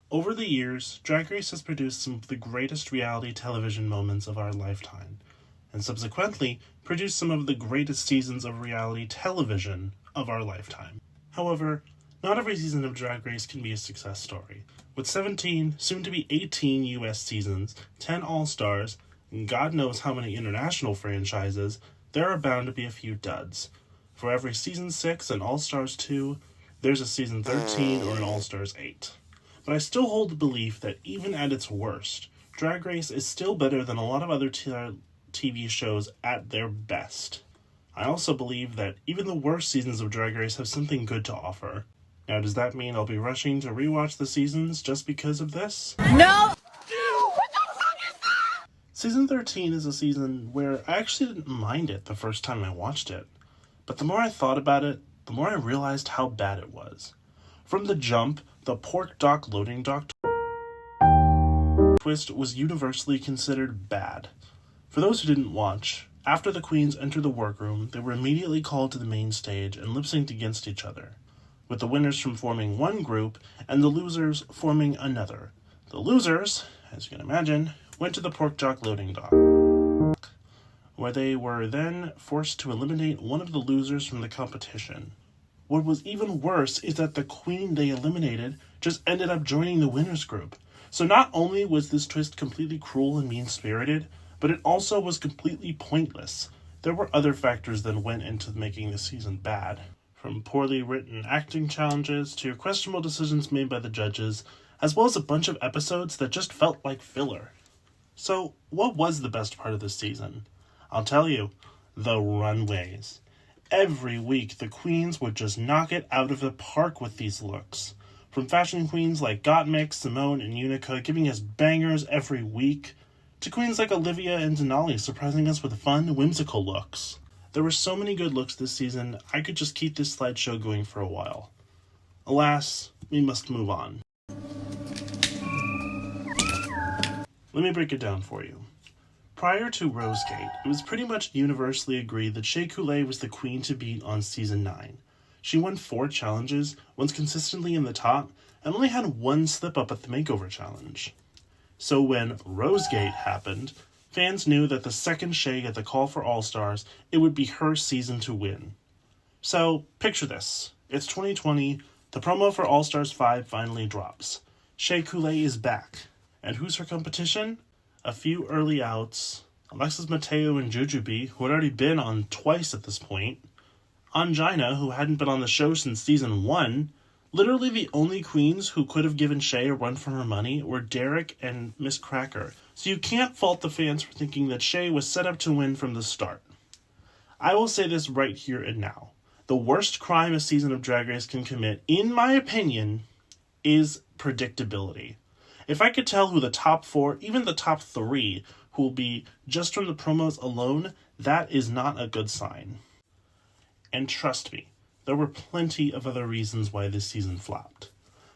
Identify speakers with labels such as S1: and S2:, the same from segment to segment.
S1: Over the years, Drag Race has produced some of the greatest reality television moments of our lifetime, and subsequently produced some of the greatest seasons of reality television of our lifetime. However, not every season of Drag Race can be a success story. With 17, soon to be 18 US seasons, 10 All-Stars, and God knows how many international franchises, there are bound to be a few duds. For every Season 6 and All-Stars 2, there's a Season 13 or an All-Stars 8. But I still hold the belief that even at its worst, Drag Race is still better than a lot of other TV shows at their best. I also believe that even the worst seasons of Drag Race have something good to offer. Now, does that mean I'll be rushing to rewatch the seasons just because of this?
S2: No!
S1: Season 13 is a season where I actually didn't mind it the first time I watched it. But the more I thought about it, the more I realized how bad it was. From the jump, the pork dock loading dock twist was universally considered bad. For those who didn't watch, after the queens entered the workroom, they were immediately called to the main stage and lip-synced against each other, with the winners from forming one group and the losers forming another. The losers, as you can imagine, went to the pork dock loading dock, where they were then forced to eliminate one of the losers from the competition. What was even worse is that the queen they eliminated just ended up joining the winners group. So not only was this twist completely cruel and mean-spirited, but it also was completely pointless. There were other factors that went into making the season bad, from poorly written acting challenges to questionable decisions made by the judges, as well as a bunch of episodes that just felt like filler. So, what was the best part of this season? I'll tell you, the runways. Every week, the queens would just knock it out of the park with these looks. From fashion queens like Gottmik, Simone, and Unica giving us bangers every week, to queens like Olivia and Denali surprising us with fun, whimsical looks. There were so many good looks this season, I could just keep this slideshow going for a while. Alas, we must move on. Let me break it down for you. Prior to Rosegate, it was pretty much universally agreed that Shea Coulee was the queen to beat on Season 9. She won 4 challenges, was consistently in the top, and only had one slip-up at the Makeover Challenge. So when Rosegate happened, fans knew that the second Shea got the call for All-Stars, it would be her season to win. So, picture this. It's 2020, the promo for All-Stars 5 finally drops. Shea Coulee is back. And who's her competition? A few early outs, Alexis Mateo and Jujubee, who had already been on twice at this point, Ongina, who hadn't been on the show since Season 1, literally the only queens who could have given Shea a run for her money were Derek and Miss Cracker, so you can't fault the fans for thinking that Shea was set up to win from the start. I will say this right here and now. The worst crime a season of Drag Race can commit, in my opinion, is predictability. If I could tell who the top 4, even the top 3, who will be just from the promos alone, that is not a good sign. And trust me, there were plenty of other reasons why this season flopped.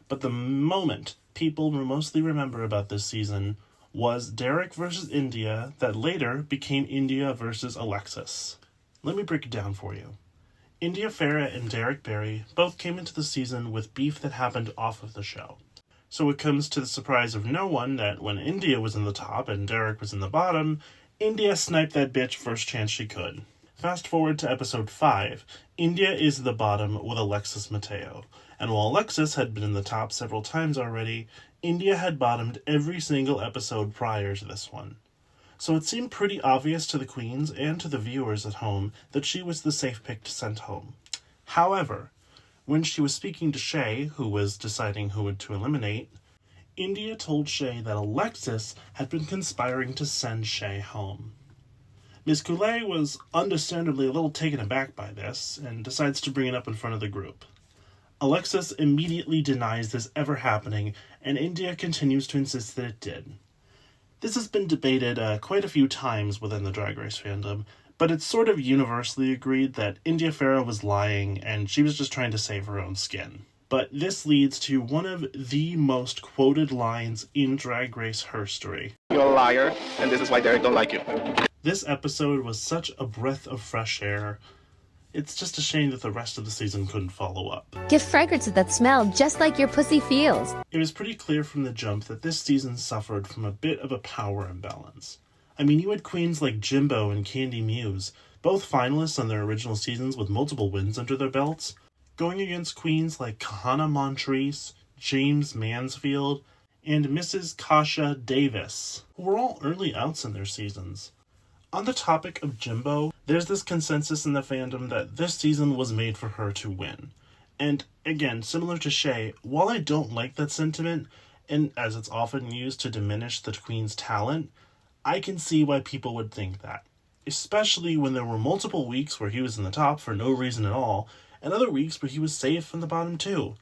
S1: But the moment people mostly remember about this season was Derek versus India that later became India versus Alexis. Let me break it down for you. India Farah and Derek Barry both came into the season with beef that happened off of the show. So it comes to the surprise of no one that when India was in the top and Derek was in the bottom, India sniped that bitch first chance she could. Fast forward to episode 5, India is at the bottom with Alexis Mateo, and while Alexis had been in the top several times already, India had bottomed every single episode prior to this one. So it seemed pretty obvious to the queens and to the viewers at home that she was the safe pick to send home. However, when she was speaking to Shea, who was deciding who to eliminate, India told Shea that Alexis had been conspiring to send Shea home. Miss Coulee was understandably a little taken aback by this, and decides to bring it up in front of the group. Alexis immediately denies this ever happening, and India continues to insist that it did. This has been debated quite a few times within the Drag Race fandom, but it's sort of universally agreed that India Farah was lying and she was just trying to save her own skin. But this leads to one of the most quoted lines in Drag Race history.
S3: You're a liar, and this is why Derek don't like you.
S1: This episode was such a breath of fresh air. It's just a shame that the rest of the season couldn't follow up.
S2: Give fragrances that smell just like your pussy feels.
S1: It was pretty clear from the jump that this season suffered from a bit of a power imbalance. I mean, you had queens like Jimbo and Candy Muse, both finalists on their original seasons with multiple wins under their belts, going against queens like Kahana Montrese, James Mansfield, and Mrs. Kasha Davis, who were all early outs in their seasons. On the topic of Jimbo, there's this consensus in the fandom that this season was made for her to win. And again, similar to Shea, while I don't like that sentiment, and as it's often used to diminish the queen's talent, I can see why people would think that. Especially when there were multiple weeks where he was in the top for no reason at all, and other weeks where he was safe in the bottom too.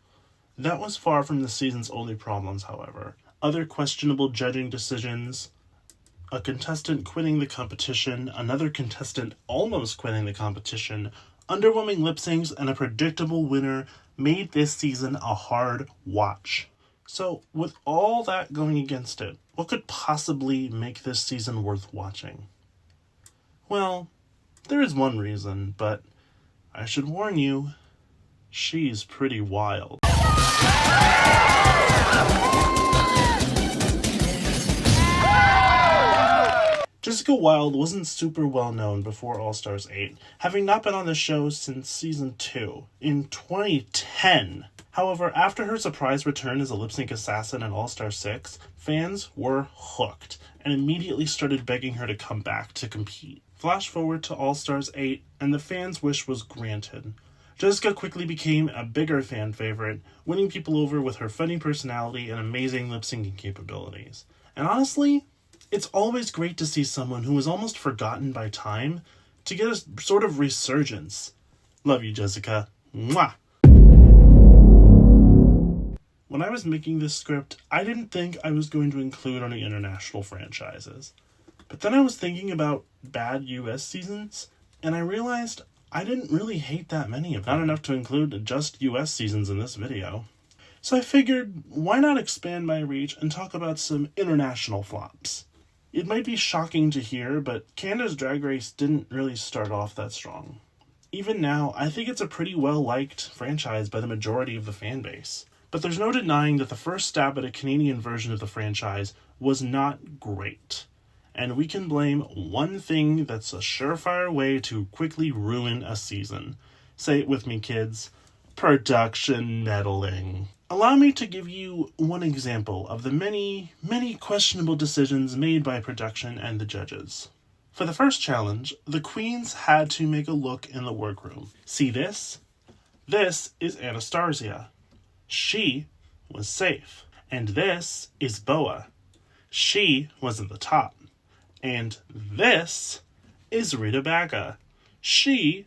S1: That was far from the season's only problems, however. Other questionable judging decisions, a contestant quitting the competition, another contestant almost quitting the competition, underwhelming lip syncs, and a predictable winner made this season a hard watch. So, with all that going against it, what could possibly make this season worth watching? Well, there is one reason, but I should warn you, she's pretty wild. Jessica Wilde wasn't super well known before All Stars 8, having not been on the show since season 2, in 2010. However, after her surprise return as a lip-sync assassin in All Star 6, fans were hooked, and immediately started begging her to come back to compete. Flash forward to All Stars 8, and the fans' wish was granted. Jessica quickly became a bigger fan favorite, winning people over with her funny personality and amazing lip-syncing capabilities. And honestly, it's always great to see someone who was almost forgotten by time to get a sort of resurgence. Love you, Jessica. Mwah! When I was making this script, I didn't think I was going to include any international franchises. But then I was thinking about bad US seasons, and I realized I didn't really hate that many of them. Not enough to include just US seasons in this video. So I figured, why not expand my reach and talk about some international flops? It might be shocking to hear, but Canada's Drag Race didn't really start off that strong. Even now, I think it's a pretty well-liked franchise by the majority of the fan base. But there's no denying that the first stab at a Canadian version of the franchise was not great. And we can blame one thing that's a surefire way to quickly ruin a season. Say it with me, kids. Production meddling. Allow me to give you one example of the many, many questionable decisions made by production and the judges. For the first challenge, the queens had to make a look in the workroom. See this? This is Anastasia. She was safe. And this is Boa. She was at the top. And this is Rita Baga. She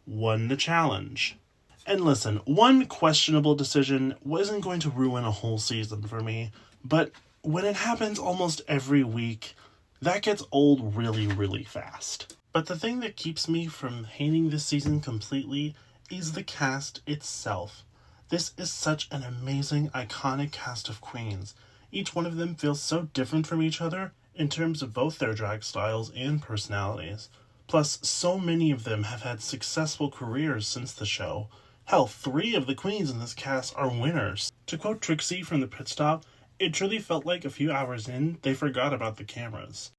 S1: won the challenge. And listen, one questionable decision wasn't going to ruin a whole season for me, but when it happens almost every week, that gets old really, really fast. But the thing that keeps me from hating this season completely is the cast itself. This is such an amazing, iconic cast of queens. Each one of them feels so different from each other in terms of both their drag styles and personalities. Plus, so many of them have had successful careers since the show. Hell, 3 of the queens in this cast are winners. To quote Trixie from the pit stop, it truly felt like a few hours in, they forgot about the cameras.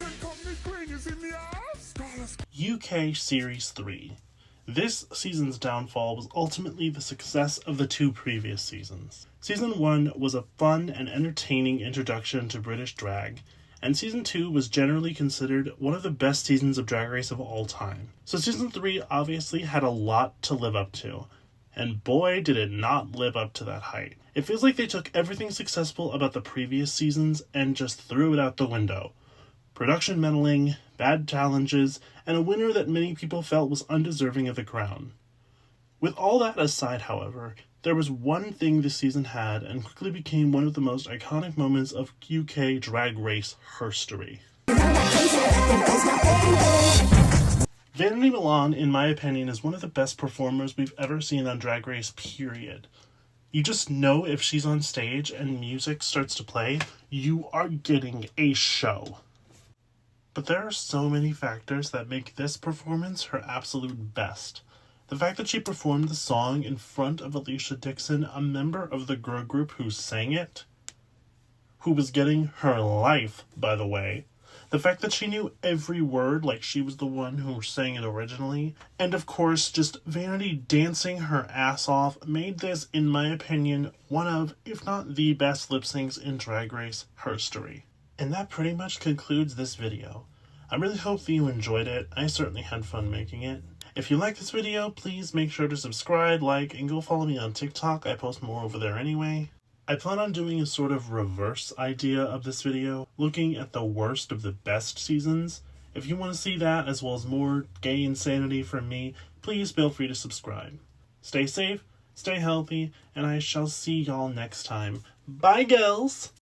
S1: UK Series 3. This season's downfall was ultimately the success of the 2 previous seasons. Season 1 was a fun and entertaining introduction to British drag, and Season 2 was generally considered one of the best seasons of Drag Race of all time. So Season 3 obviously had a lot to live up to. And boy, did it not live up to that height. It feels like they took everything successful about the previous seasons and just threw it out the window. Production meddling, bad challenges, and a winner that many people felt was undeserving of the crown. With all that aside, however, there was one thing this season had and quickly became one of the most iconic moments of UK Drag Race history. Vanity Milan, in my opinion, is one of the best performers we've ever seen on Drag Race, period. You just know if she's on stage and music starts to play, you are getting a show. But there are so many factors that make this performance her absolute best. The fact that she performed the song in front of Alicia Dixon, a member of the girl group who sang it, who was getting her life, by the way. The fact that she knew every word like she was the one who sang it originally. And of course, just Vanity dancing her ass off made this, in my opinion, one of, if not the best lip syncs in Drag Race history. And that pretty much concludes this video. I really hope that you enjoyed it. I certainly had fun making it. If you like this video, please make sure to subscribe, like, and go follow me on TikTok. I post more over there anyway. I plan on doing a sort of reverse idea of this video, looking at the worst of the best seasons. If you want to see that, as well as more gay insanity from me, please feel free to subscribe. Stay safe, stay healthy, and I shall see y'all next time. Bye, girls!